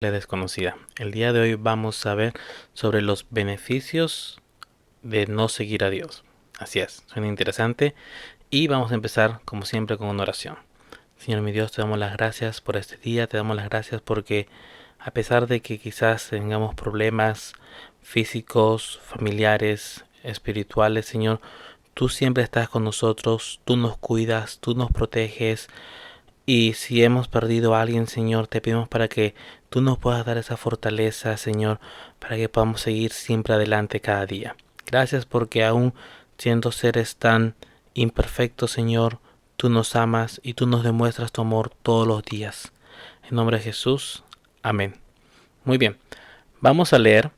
La desconocida. El día de hoy vamos a ver sobre los beneficios de no seguir a Dios. Así es, suena interesante y vamos a empezar como siempre con una oración. Señor mi Dios, te damos las gracias por este día, te damos las gracias porque a pesar de que quizás tengamos problemas físicos, familiares, espirituales, Señor, tú siempre estás con nosotros, tú nos cuidas, tú nos proteges, y si hemos perdido a alguien, Señor, te pedimos para que tú nos puedas dar esa fortaleza, Señor, para que podamos seguir siempre adelante cada día. Gracias porque aún siendo seres tan imperfectos, Señor, tú nos amas y tú nos demuestras tu amor todos los días. En nombre de Jesús, amén. Muy bien, vamos a leer.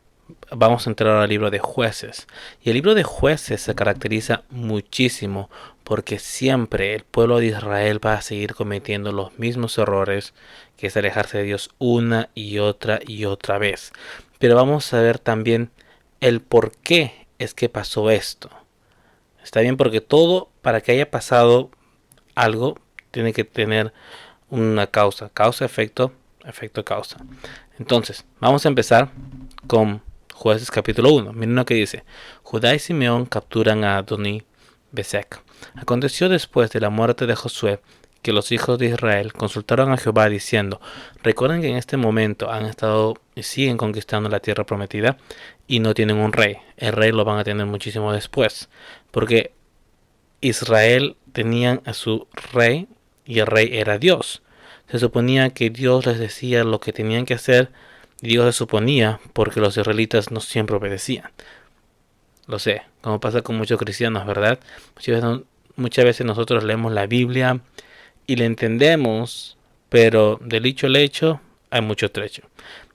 Vamos a entrar al libro de Jueces. Y el libro de Jueces se caracteriza muchísimo porque siempre el pueblo de Israel va a seguir cometiendo los mismos errores, que es alejarse de Dios una y otra vez. Pero vamos a ver también el por qué es que pasó esto. Está bien, porque todo, para que haya pasado algo, tiene que tener una causa. Causa, efecto, efecto, causa. Entonces, vamos a empezar con Jueces capítulo 1. Miren lo que dice. Judá y Simeón capturan a Adoní Besec. Aconteció después de la muerte de Josué que los hijos de Israel consultaron a Jehová diciendo, recuerden que en este momento han estado y siguen conquistando la tierra prometida y no tienen un rey. El rey lo van a tener muchísimo después, porque Israel tenían a su rey y el rey era Dios. Se suponía que Dios les decía lo que tenían que hacer y Dios se suponía porque los israelitas no siempre obedecían. Lo sé, como pasa con muchos cristianos, ¿verdad? Muchas veces nosotros leemos la Biblia y la entendemos, pero del dicho al hecho hay mucho trecho.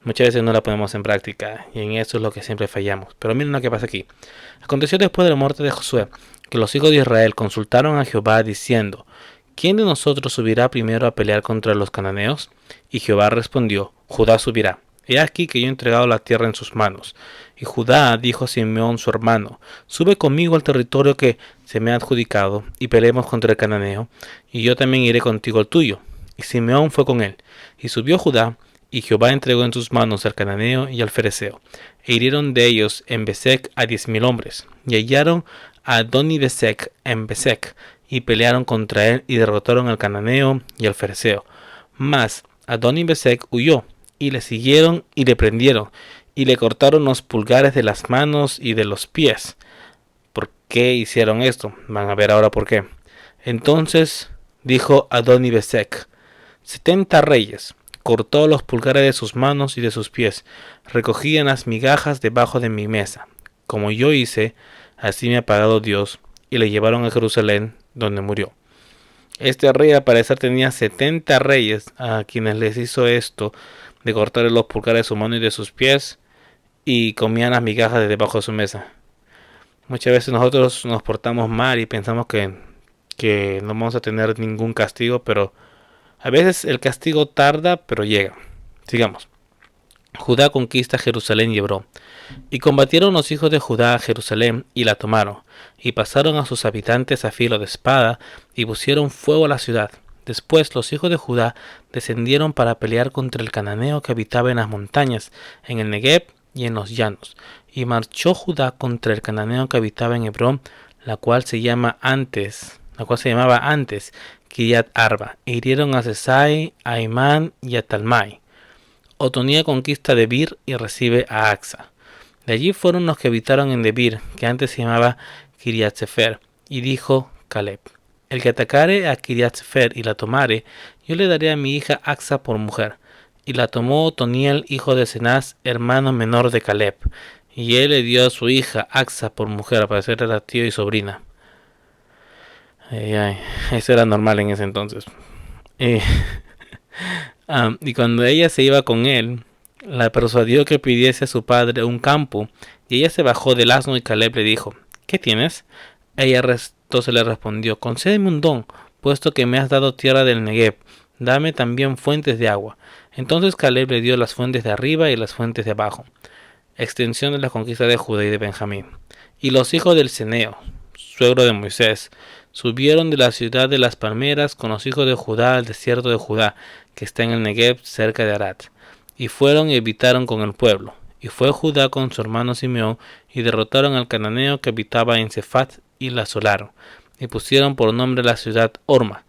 Muchas veces no la ponemos en práctica y en eso es lo que siempre fallamos. Pero miren lo que pasa aquí. Aconteció después de la muerte de Josué que los hijos de Israel consultaron a Jehová diciendo, ¿quién de nosotros subirá primero a pelear contra los cananeos? Y Jehová respondió, Judá subirá. He aquí que yo he entregado la tierra en sus manos. Y Judá dijo a Simeón su hermano, sube conmigo al territorio que se me ha adjudicado, y peleemos contra el cananeo, y yo también iré contigo al tuyo. Y Simeón fue con él. Y subió Judá, y Jehová entregó en sus manos al cananeo y al fereceo, e hirieron de ellos en Besec a 10,000 hombres, y hallaron a Adoni Besec en Besec, y pelearon contra él, y derrotaron al cananeo y al fereceo. Mas Adoni Besec huyó, y le siguieron y le prendieron, y le cortaron los pulgares de las manos y de los pies. ¿Por qué hicieron esto? Van a ver ahora por qué. Entonces dijo Adoni Besec, 70 reyes, cortó los pulgares de sus manos y de sus pies, recogían las migajas debajo de mi mesa. Como yo hice, así me ha pagado Dios, y le llevaron a Jerusalén, donde murió. Este rey al parecer tenía 70 reyes a quienes les hizo esto, de cortarle los pulgares de su mano y de sus pies, y comían las migajas de debajo de su mesa. Muchas veces nosotros nos portamos mal y pensamos que no vamos a tener ningún castigo, pero a veces el castigo tarda, pero llega. Sigamos. Judá conquista Jerusalén y Hebrón. Y combatieron los hijos de Judá a Jerusalén y la tomaron, y pasaron a sus habitantes a filo de espada, y pusieron fuego a la ciudad. Después los hijos de Judá descendieron para pelear contra el cananeo que habitaba en las montañas, en el Negev y en los llanos. Y marchó Judá contra el cananeo que habitaba en Hebrón, la cual se llamaba antes Kiriat Arba, e hirieron a Sesai, a Imán y a Talmai. Otonía conquista Debir y recibe a Axa. De allí fueron los que habitaron en Debir, que antes se llamaba Kiriat Sefer, y dijo Caleb, el que atacare a Kiriat Sefer y la tomare, yo le daré a mi hija Axa por mujer. Y la tomó Otoniel, hijo de Cenaz, hermano menor de Caleb, y él le dio a su hija Axa por mujer, al parecer era tío y sobrina. Eso era normal en ese entonces. Eh, y cuando ella se iba con él, la persuadió que pidiese a su padre un campo, y ella se bajó del asno y Caleb le dijo, ¿qué tienes? Ella entonces le respondió, concédeme un don, puesto que me has dado tierra del Negev, dame también fuentes de agua. Entonces Caleb le dio las fuentes de arriba y las fuentes de abajo, extensión de la conquista de Judá y de Benjamín. Y los hijos del Ceneo, suegro de Moisés, subieron de la ciudad de las palmeras con los hijos de Judá al desierto de Judá, que está en el Negev cerca de Arad. y fueron y habitaron con el pueblo. Y fue Judá con su hermano Simeón, y derrotaron al cananeo que habitaba en Cefat, y la asolaron, y pusieron por nombre la ciudad Orma.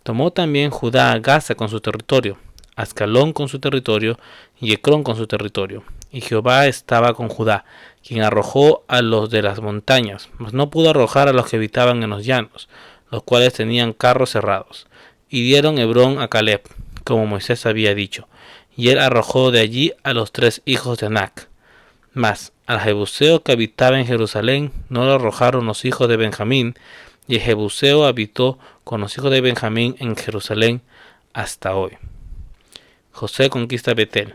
Tomó también Judá a Gaza con su territorio, Ascalón con su territorio, y Ecrón con su territorio. Y Jehová estaba con Judá, quien arrojó a los de las montañas, mas no pudo arrojar a los que habitaban en los llanos, los cuales tenían carros cerrados. Y dieron Hebrón a Caleb, como Moisés había dicho, y él arrojó de allí a los 3 hijos de Anac. Mas al jebuseo que habitaba en Jerusalén no lo arrojaron los hijos de Benjamín, y el jebuseo habitó con los hijos de Benjamín en Jerusalén hasta hoy. José conquista Betel.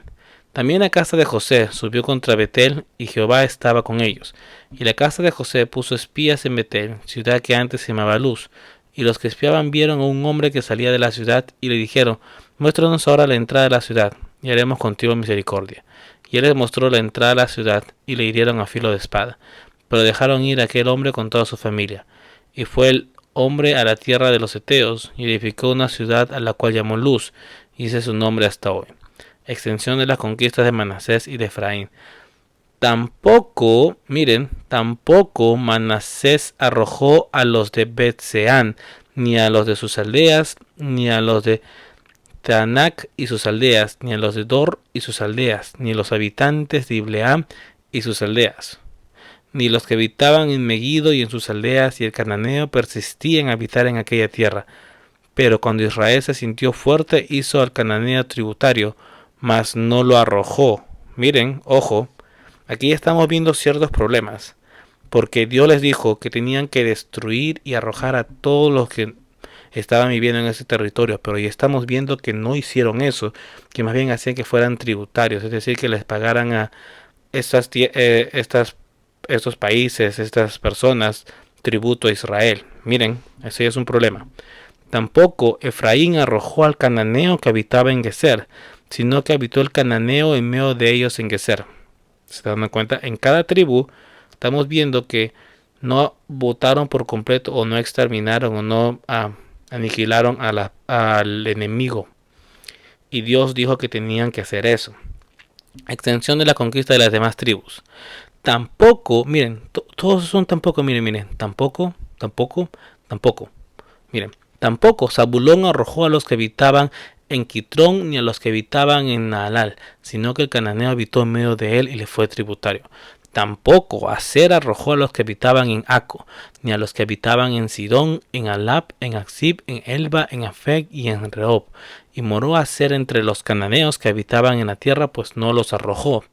También la casa de José subió contra Betel, y Jehová estaba con ellos. Y la casa de José puso espías en Betel, ciudad que antes se llamaba Luz. Y los que espiaban vieron a un hombre que salía de la ciudad, y le dijeron: muéstranos ahora la entrada de la ciudad, y haremos contigo misericordia. Y él les mostró la entrada de la ciudad, y le hirieron a filo de espada. Pero dejaron ir a aquel hombre con toda su familia. Y fue el hombre a la tierra de los Eteos, y edificó una ciudad a la cual llamó Luz, y ese es su nombre hasta hoy. Extensión de las conquistas de Manasés y de Efraín. Tampoco Manasés arrojó a los de Bet-Seán, ni a los de sus aldeas, ni a los de Taanac y sus aldeas, ni a los de Dor y sus aldeas, ni a los habitantes de Ibleam y sus aldeas, ni los que habitaban en Megiddo y en sus aldeas, y el cananeo persistía en habitar en aquella tierra. Pero cuando Israel se sintió fuerte, hizo al cananeo tributario, mas no lo arrojó. Miren, ojo, aquí estamos viendo ciertos problemas, porque Dios les dijo que tenían que destruir y arrojar a todos los que estaban viviendo en ese territorio, pero ya estamos viendo que no hicieron eso, que más bien hacían que fueran tributarios, es decir, que les pagaran a estos países, estas personas, tributo a Israel. Miren, ese es un problema. Tampoco Efraín arrojó al cananeo que habitaba en Geser, sino que habitó el cananeo en medio de ellos en Geser. ¿Se dan cuenta? En cada tribu estamos viendo que no votaron por completo, o no exterminaron, o no aniquilaron al enemigo. Y Dios dijo que tenían que hacer eso. Extensión de la conquista de las demás tribus. Tampoco, miren, todos son tampoco, miren, tampoco. Miren, tampoco Zabulón arrojó a los que habitaban en Quitrón, ni a los que habitaban en Naalal, sino que el cananeo habitó en medio de él y le fue tributario. Tampoco Aser arrojó a los que habitaban en Aco, ni a los que habitaban en Sidón, en Alab, en Aksib, en Elba, en Afec y en Rehob. Y moró Aser entre los cananeos que habitaban en la tierra, pues no los arrojó.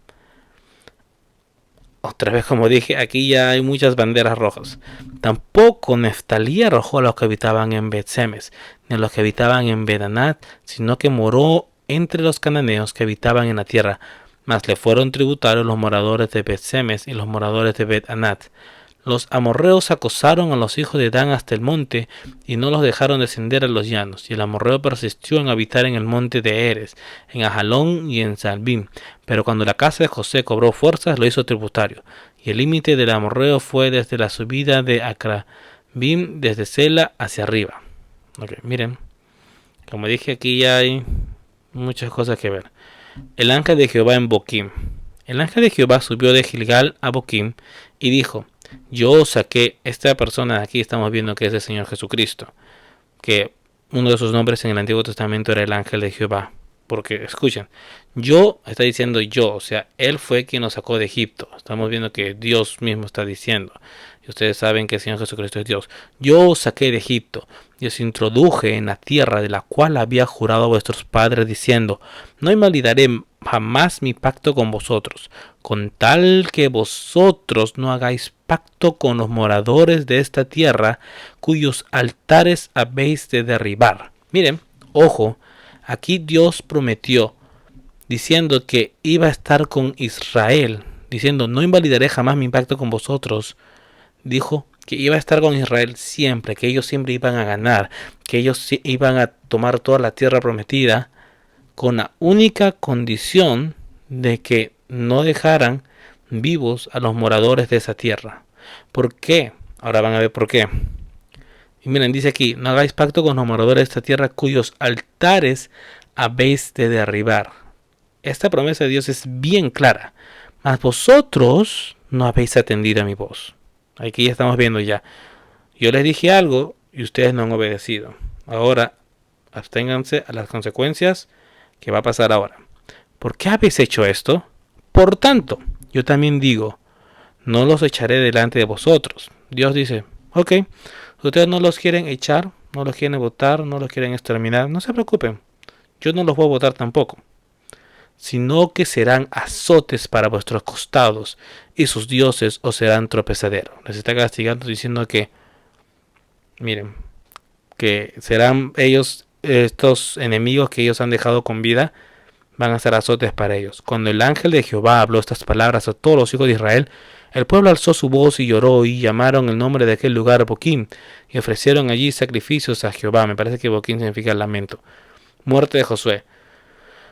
Otra vez, como dije, aquí ya hay muchas banderas rojas. Tampoco Neftalí arrojó a los que habitaban en Bet-Semes, ni a los que habitaban en Bet-Anat, sino que moró entre los cananeos que habitaban en la tierra. Mas le fueron tributarios los moradores de Bet-Semes y los moradores de Bet-Anat. Los amorreos acosaron a los hijos de Dan hasta el monte, y no los dejaron descender a los llanos. Y el amorreo persistió en habitar en el monte de Eres, en Ajalón y en Salbim. Pero cuando la casa de José cobró fuerzas, lo hizo tributario. Y el límite del amorreo fue desde la subida de Acrabim, desde Sela hacia arriba. Miren, como dije, aquí ya hay muchas cosas que ver. El ángel de Jehová en Boquim. El ángel de Jehová subió de Gilgal a Boquim y dijo: yo saqué, esta persona de aquí estamos viendo que es el Señor Jesucristo, que uno de sus nombres en el Antiguo Testamento era el ángel de Jehová. Porque escuchen, yo está diciendo yo, o sea, él fue quien nos sacó de Egipto. Estamos viendo que Dios mismo está diciendo. Y ustedes saben que el Señor Jesucristo es Dios. Yo os saqué de Egipto y os introduje en la tierra de la cual había jurado a vuestros padres, diciendo: no invalidaré jamás mi pacto con vosotros, con tal que vosotros no hagáis pacto con los moradores de esta tierra, cuyos altares habéis de derribar. Miren, ojo, aquí Dios prometió, diciendo que iba a estar con Israel, diciendo: no invalidaré jamás mi pacto con vosotros. Dijo que iba a estar con Israel siempre, que ellos siempre iban a ganar, que ellos iban a tomar toda la tierra prometida, con la única condición de que no dejaran vivos a los moradores de esa tierra. ¿Por qué? Ahora van a ver por qué. Y miren, dice aquí: no hagáis pacto con los moradores de esta tierra, cuyos altares habéis de derribar. esta promesa de Dios es bien clara. Mas vosotros no habéis atendido a mi voz. Aquí ya estamos viendo ya. Yo les dije algo y ustedes no han obedecido. Ahora, absténganse a las consecuencias que va a pasar ahora. ¿Por qué habéis hecho esto? Por tanto, yo también digo, no los echaré delante de vosotros. Dios dice, ok, ustedes no los quieren echar, no los quieren botar, no los quieren exterminar, no se preocupen. Yo no los voy a botar tampoco, sino que serán azotes para vuestros costados, y sus dioses os serán tropezadero. Les está castigando diciendo que, miren, que serán ellos, estos enemigos que ellos han dejado con vida, van a ser azotes para ellos. Cuando el ángel de Jehová habló estas palabras a todos los hijos de Israel, el pueblo alzó su voz y lloró, y llamaron el nombre de aquel lugar Boquim, y ofrecieron allí sacrificios a Jehová. Me parece que Boquim significa lamento. Muerte de Josué.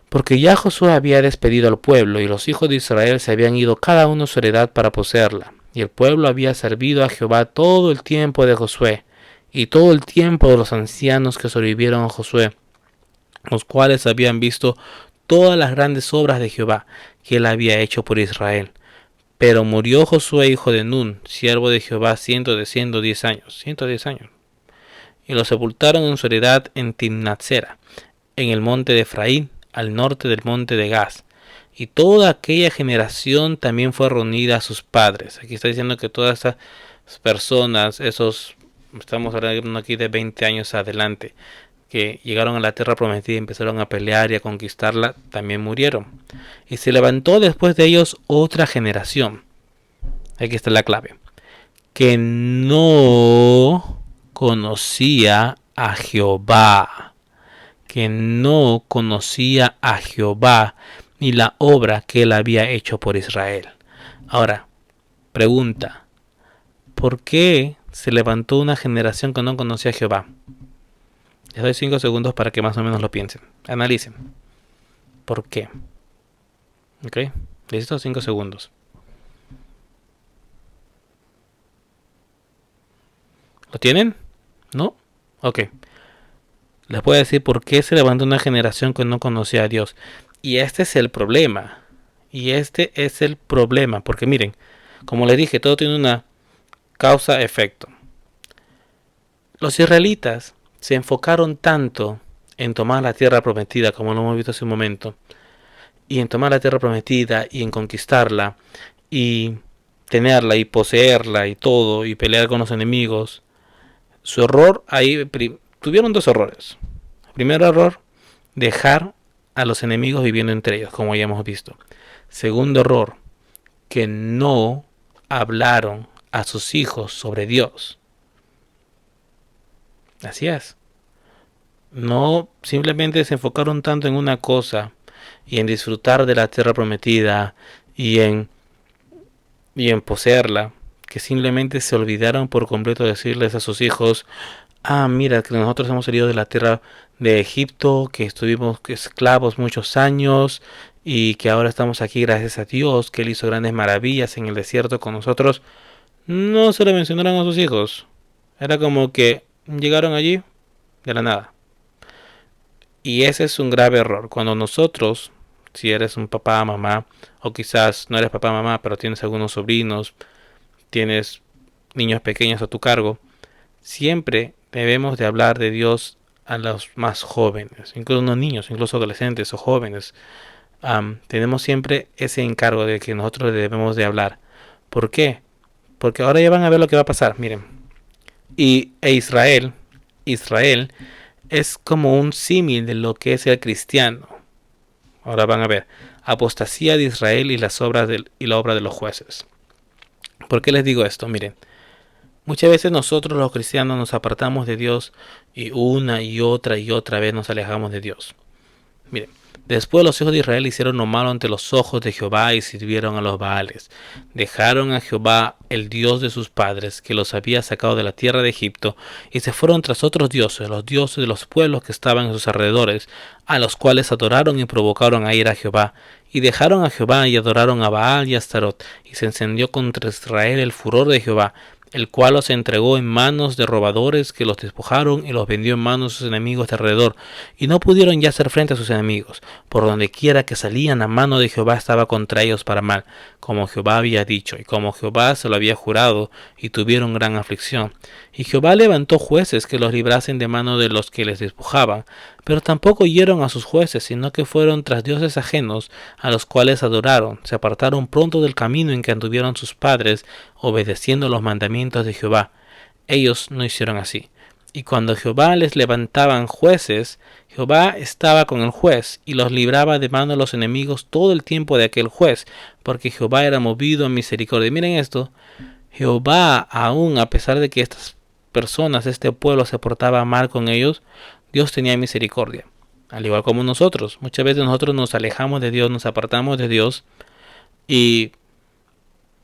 Porque ya Josué había despedido al pueblo, y los hijos de Israel se habían ido cada uno a su heredad para poseerla. Y el pueblo había servido a Jehová todo el tiempo de Josué, y todo el tiempo de los ancianos que sobrevivieron a Josué, los cuales habían visto todas las grandes obras de Jehová que él había hecho por Israel. Pero murió Josué hijo de Nun, siervo de Jehová, 110 años. 110 años. Y lo sepultaron en su heredad en Timnatsera, en el monte de Efraín, al norte del monte de Gaz. Y toda aquella generación también fue reunida a sus padres. Aquí está diciendo que todas esas personas, estamos hablando aquí de 20 años adelante, que llegaron a la tierra prometida y empezaron a pelear y a conquistarla, también murieron. Y se levantó después de ellos otra generación. Aquí está la clave. Que no conocía a Jehová. Que no conocía a Jehová ni la obra que él había hecho por Israel. Ahora, pregunta. ¿Por qué se levantó una generación que no conocía a Jehová? Les doy 5 segundos para que más o menos lo piensen. Analicen. ¿Por qué? ¿Ok? Necesito 5 segundos. ¿Lo tienen? ¿No? Ok. Les voy a decir por qué se levantó una generación que no conocía a Dios. Y este es el problema. Porque miren, como les dije, todo tiene una causa-efecto. Los israelitas se enfocaron tanto en tomar la tierra prometida, como lo hemos visto hace un momento, y en tomar la tierra prometida y en conquistarla y tenerla y poseerla y todo y pelear con los enemigos. Su error ahí, tuvieron 2 errores. El primer error, dejar a los enemigos viviendo entre ellos, como ya hemos visto. Segundo error, que no hablaron a sus hijos sobre Dios. Así es. No simplemente se enfocaron tanto en una cosa y en disfrutar de la tierra prometida y en poseerla, que simplemente se olvidaron por completo de decirles a sus hijos: mira, que nosotros hemos salido de la tierra de Egipto, que estuvimos esclavos muchos años y que ahora estamos aquí gracias a Dios, que él hizo grandes maravillas en el desierto con nosotros. No se lo mencionaron a sus hijos. Era como que llegaron allí de la nada. Y ese es un grave error. Cuando nosotros, si eres un papá, mamá, o quizás no eres papá, mamá, pero tienes algunos sobrinos, tienes niños pequeños a tu cargo, siempre debemos de hablar de Dios a los más jóvenes, incluso no niños, incluso adolescentes o jóvenes. Tenemos siempre ese encargo de que nosotros debemos de hablar. ¿Por qué? Porque ahora ya van a ver lo que va a pasar. Miren. Israel es como un símil de lo que es el cristiano. Ahora van a ver. Apostasía de Israel y la obra de los jueces. ¿Por qué les digo esto? Miren. Muchas veces nosotros los cristianos nos apartamos de Dios y una y otra vez nos alejamos de Dios. Miren, después los hijos de Israel hicieron lo malo ante los ojos de Jehová y sirvieron a los Baales. Dejaron a Jehová, el Dios de sus padres, que los había sacado de la tierra de Egipto, y se fueron tras otros dioses, los dioses de los pueblos que estaban en sus alrededores, a los cuales adoraron y provocaron a ir a Jehová. Y dejaron a Jehová y adoraron a Baal y a Astarot, y se encendió contra Israel el furor de Jehová, el cual los entregó en manos de robadores que los despojaron y los vendió en manos de sus enemigos de alrededor, y no pudieron ya hacer frente a sus enemigos. Por donde quiera que salían, la mano de Jehová estaba contra ellos para mal, como Jehová había dicho, y como Jehová se lo había jurado, y tuvieron gran aflicción. Y Jehová levantó jueces que los librasen de mano de los que les despojaban, pero tampoco oyeron a sus jueces, sino que fueron tras dioses ajenos, a los cuales adoraron, se apartaron pronto del camino en que anduvieron sus padres, obedeciendo los mandamientos de Jehová. Ellos no hicieron así. Y cuando Jehová les levantaban jueces, Jehová estaba con el juez, y los libraba de mano de los enemigos todo el tiempo de aquel juez, porque Jehová era movido a misericordia. Miren esto, Jehová, aún a pesar de que estas personas, este pueblo se portaba mal con ellos, Dios tenía misericordia. Al igual como nosotros, muchas veces nosotros nos alejamos de Dios, nos apartamos de Dios, y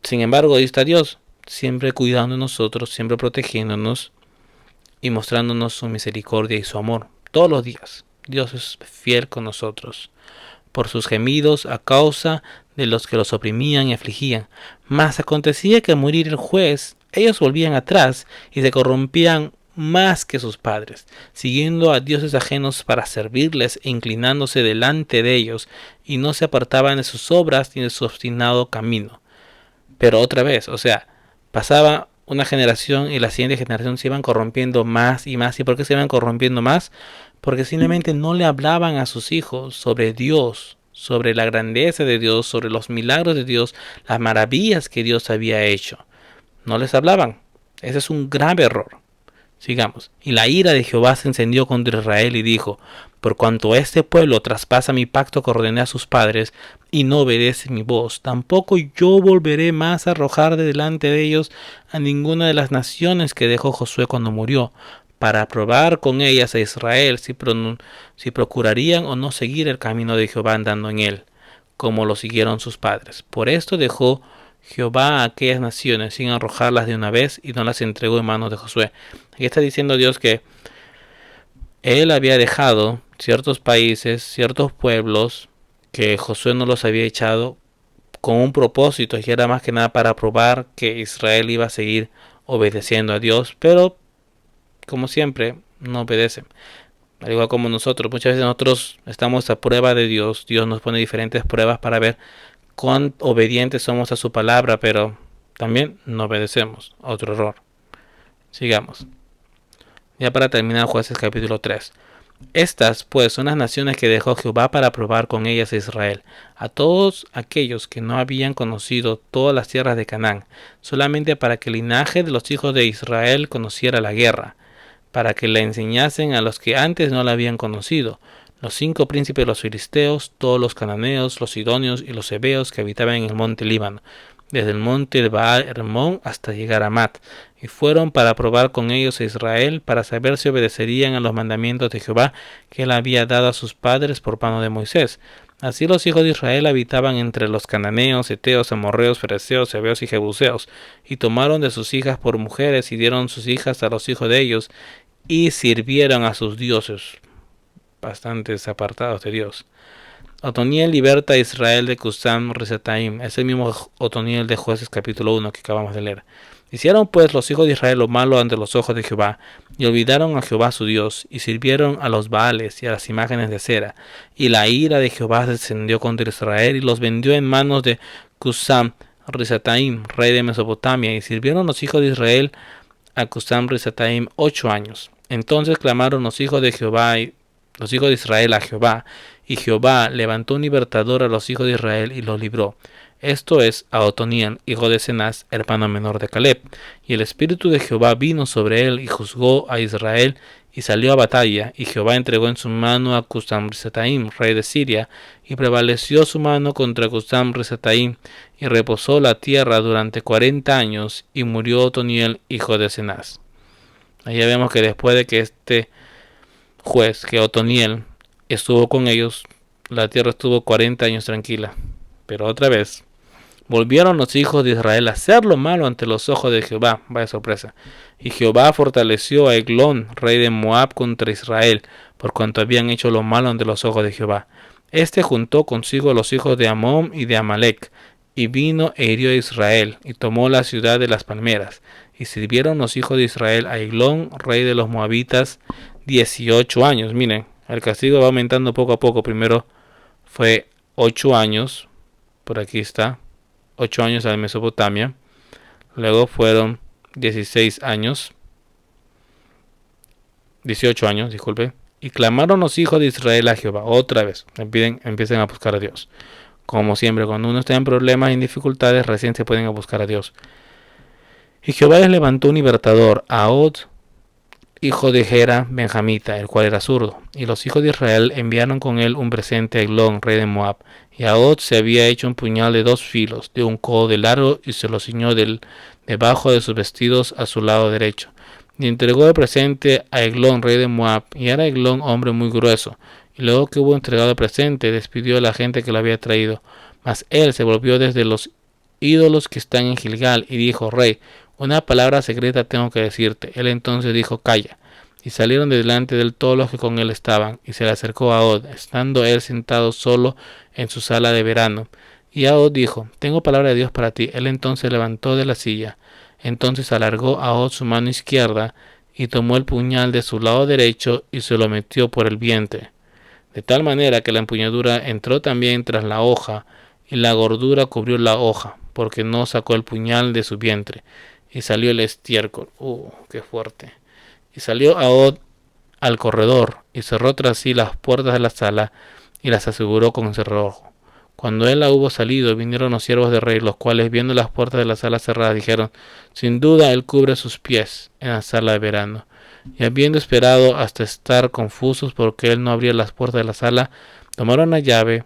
sin embargo ahí está Dios, siempre cuidando de nosotros, siempre protegiéndonos y mostrándonos su misericordia y su amor todos los días. Dios es fiel con nosotros. Por sus gemidos a causa de los que los oprimían y afligían. Mas acontecía que al morir el juez, ellos volvían atrás y se corrompían más que sus padres, siguiendo a dioses ajenos para servirles e inclinándose delante de ellos, y no se apartaban de sus obras ni de su obstinado camino. Pero otra vez, pasaba una generación y la siguiente generación se iban corrompiendo más y más. ¿Y por qué se iban corrompiendo más? Porque simplemente no le hablaban a sus hijos sobre Dios, sobre la grandeza de Dios, sobre los milagros de Dios, las maravillas que Dios había hecho. No les hablaban. Ese es un grave error. Sigamos. Y la ira de Jehová se encendió contra Israel y dijo: por cuanto este pueblo traspasa mi pacto que ordené a sus padres y no obedece mi voz, tampoco yo volveré más a arrojar de delante de ellos a ninguna de las naciones que dejó Josué cuando murió, para probar con ellas a Israel si procurarían o no seguir el camino de Jehová andando en él, como lo siguieron sus padres. Por esto dejó Jehová a aquellas naciones sin arrojarlas de una vez y no las entregó en manos de Josué. Aquí está diciendo Dios que él había dejado ciertos países, ciertos pueblos, que Josué no los había echado con un propósito, y era más que nada para probar que Israel iba a seguir obedeciendo a Dios, pero como siempre no obedecen. Al igual como nosotros, muchas veces nosotros estamos a prueba de Dios. Dios nos pone diferentes pruebas para ver cuán obedientes somos a su palabra, pero también no obedecemos. Otro error. Sigamos. Ya para terminar, Jueces capítulo 3. Estas pues son las naciones que dejó Jehová para probar con ellas a Israel, a todos aquellos que no habían conocido todas las tierras de Canaán, solamente para que el linaje de los hijos de Israel conociera la guerra, para que la enseñasen a los que antes no la habían conocido, los 5 príncipes de los filisteos, todos los cananeos, los sidonios y los heveos que habitaban en el monte Líbano, desde el monte de Baal Hermón hasta llegar a Mat, y fueron para probar con ellos a Israel, para saber si obedecerían a los mandamientos de Jehová que él había dado a sus padres por mano de Moisés. Así los hijos de Israel habitaban entre los cananeos, heteos, amorreos, fereceos, heveos y jebuseos, y tomaron de sus hijas por mujeres y dieron sus hijas a los hijos de ellos, y sirvieron a sus dioses, bastantes apartados de Dios. Otoniel liberta a Israel de Cusán Risataim. Es el mismo Otoniel de Jueces capítulo 1 que acabamos de leer. Hicieron pues los hijos de Israel lo malo ante los ojos de Jehová, y olvidaron a Jehová su Dios, y sirvieron a los Baales y a las imágenes de cera. Y la ira de Jehová descendió contra Israel, y los vendió en manos de Cusán Risataim, rey de Mesopotamia, y sirvieron los hijos de Israel a Cusán Risataim 8 años. Entonces clamaron los hijos de Jehová y los hijos de Israel a Jehová, y Jehová levantó un libertador a los hijos de Israel y los libró. Esto es a Otoniel, hijo de Cenaz, hermano menor de Caleb. Y el espíritu de Jehová vino sobre él y juzgó a Israel y salió a batalla. Y Jehová entregó en su mano a Cusán-Risataim, rey de Siria, y prevaleció su mano contra Cusán-Risataim, y reposó la tierra durante 40 años, y murió Otoniel, hijo de Cenaz. Allá vemos que después de que este juez, que Otoniel, estuvo con ellos, la tierra estuvo 40 años tranquila. Pero otra vez volvieron los hijos de Israel a hacer lo malo ante los ojos de Jehová. Vaya sorpresa. Y Jehová fortaleció a Eglón, rey de Moab, contra Israel, por cuanto habían hecho lo malo ante los ojos de Jehová. Este juntó consigo a los hijos de Amón y de Amalec, y vino e hirió a Israel, y tomó la ciudad de las palmeras, Y sirvieron los hijos de Israel a Eglón, rey de los moabitas, 18 años. Miren, el castigo va aumentando poco a poco. Primero fue 8 años, por aquí está, 8 años a Mesopotamia. Luego fueron 16 años, 18 años, disculpe. Y clamaron los hijos de Israel a Jehová. Otra vez, empiecen a buscar a Dios. Como siempre, cuando uno está en problemas y en dificultades, recién se pueden a buscar a Dios. Y Jehová les levantó un libertador, a Ahod, hijo de Gera, benjamita, el cual era zurdo. Y los hijos de Israel enviaron con él un presente a Eglón, rey de Moab. Y Ahod se había hecho un puñal de 2 filos, de un codo de largo, y se lo ciñó debajo de sus vestidos a su lado derecho. Y entregó el presente a Eglón, rey de Moab. Y era Eglón hombre muy grueso. Y luego que hubo entregado el presente, despidió a la gente que lo había traído. Mas él se volvió desde los ídolos que están en Gilgal, y dijo: Rey, una palabra secreta tengo que decirte. Él entonces dijo: Calla. Y salieron de delante de él todos los que con él estaban, y se le acercó a Ahod, estando él sentado solo en su sala de verano. Y Ahod dijo: Tengo palabra de Dios para ti. Él entonces levantó de la silla. Entonces alargó Ahod su mano izquierda, y tomó el puñal de su lado derecho, y se lo metió por el vientre, de tal manera que la empuñadura entró también tras la hoja, y la gordura cubrió la hoja, porque no sacó el puñal de su vientre. Y salió el estiércol. ¡Qué fuerte! Y salió Ahod al corredor, y cerró tras sí las puertas de la sala, y las aseguró con cerrojo. Cuando él la hubo salido, vinieron los siervos del rey, los cuales, viendo las puertas de la sala cerradas, dijeron: Sin duda él cubre sus pies en la sala de verano. Y habiendo esperado hasta estar confusos porque él no abría las puertas de la sala, tomaron la llave,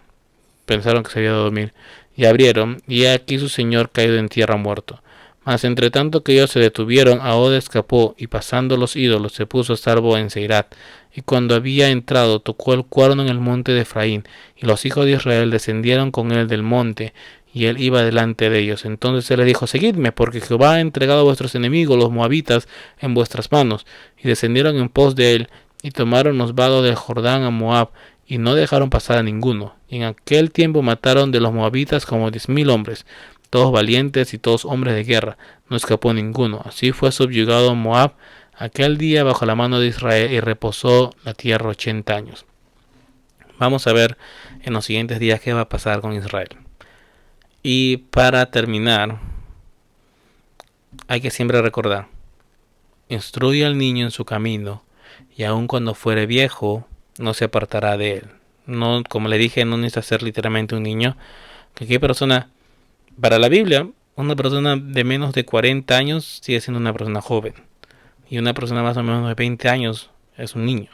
pensaron que se había de dormir, y abrieron, y he aquí su señor caído en tierra muerto. Mas entre tanto que ellos se detuvieron, Ahod escapó, y pasando los ídolos se puso a salvo en Seirat. Y cuando había entrado, tocó el cuerno en el monte de Efraín, y los hijos de Israel descendieron con él del monte, y él iba delante de ellos. Entonces él les dijo: Seguidme, porque Jehová ha entregado a vuestros enemigos, los moabitas, en vuestras manos. Y descendieron en pos de él, y tomaron los vados del Jordán a Moab, y no dejaron pasar a ninguno. Y en aquel tiempo mataron de los moabitas como 10,000 hombres, todos valientes y todos hombres de guerra, no escapó ninguno. Así fue subyugado Moab aquel día bajo la mano de Israel, y reposó la tierra 80 años. Vamos a ver en los siguientes días qué va a pasar con Israel. Y para terminar, hay que siempre recordar: instruye al niño en su camino, y aun cuando fuere viejo, no se apartará de él. No, como le dije, no necesita ser literalmente un niño. ¿Qué persona? Para la Biblia, una persona de menos de 40 años sigue siendo una persona joven. Y una persona más o menos de 20 años es un niño.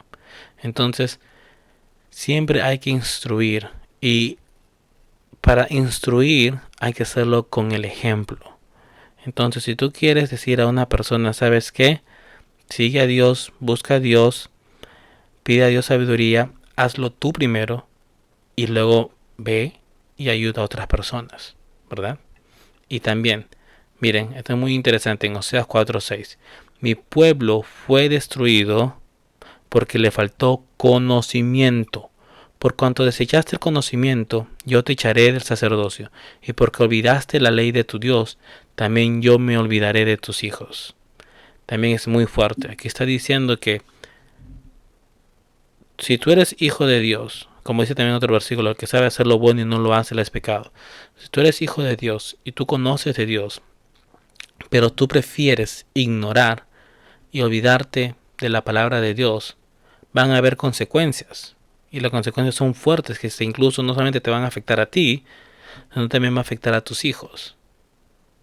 Entonces, siempre hay que instruir. Y para instruir hay que hacerlo con el ejemplo. Entonces, si tú quieres decir a una persona: ¿sabes qué? Sigue a Dios, busca a Dios, pide a Dios sabiduría, hazlo tú primero, y luego ve y ayuda a otras personas, ¿verdad? Y también, miren, esto es muy interesante en Oseas 4:6. Mi pueblo fue destruido porque le faltó conocimiento. Por cuanto desechaste el conocimiento, yo te echaré del sacerdocio. Y porque olvidaste la ley de tu Dios, también yo me olvidaré de tus hijos. También es muy fuerte. Aquí está diciendo que si tú eres hijo de Dios, como dice también otro versículo: el que sabe hacer lo bueno y no lo hace, le es pecado. Si tú eres hijo de Dios y tú conoces de Dios, pero tú prefieres ignorar y olvidarte de la palabra de Dios, van a haber consecuencias. Y las consecuencias son fuertes, que incluso no solamente te van a afectar a ti, sino también va a afectar a tus hijos,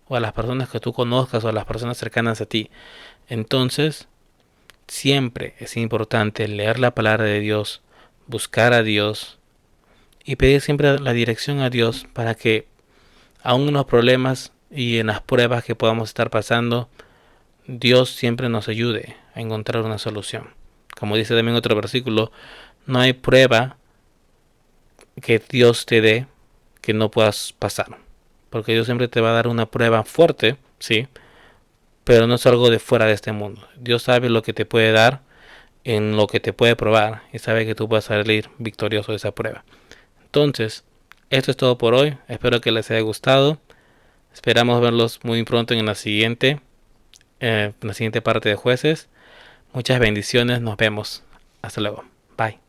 o a las personas que tú conozcas, o a las personas cercanas a ti. Entonces, siempre es importante leer la palabra de Dios, buscar a Dios y pedir siempre la dirección a Dios, para que aun en los problemas y en las pruebas que podamos estar pasando, Dios siempre nos ayude a encontrar una solución. Como dice también otro versículo: no hay prueba que Dios te dé que no puedas pasar, porque Dios siempre te va a dar una prueba fuerte, sí, pero no es algo de fuera de este mundo. Dios sabe lo que te puede dar, en lo que te puede probar, y sabe que tú vas a salir victorioso de esa prueba. Entonces, esto es todo por hoy. Espero que les haya gustado. Esperamos verlos muy pronto en la siguiente. en la siguiente parte de jueces. Muchas bendiciones, nos vemos. Hasta luego. Bye.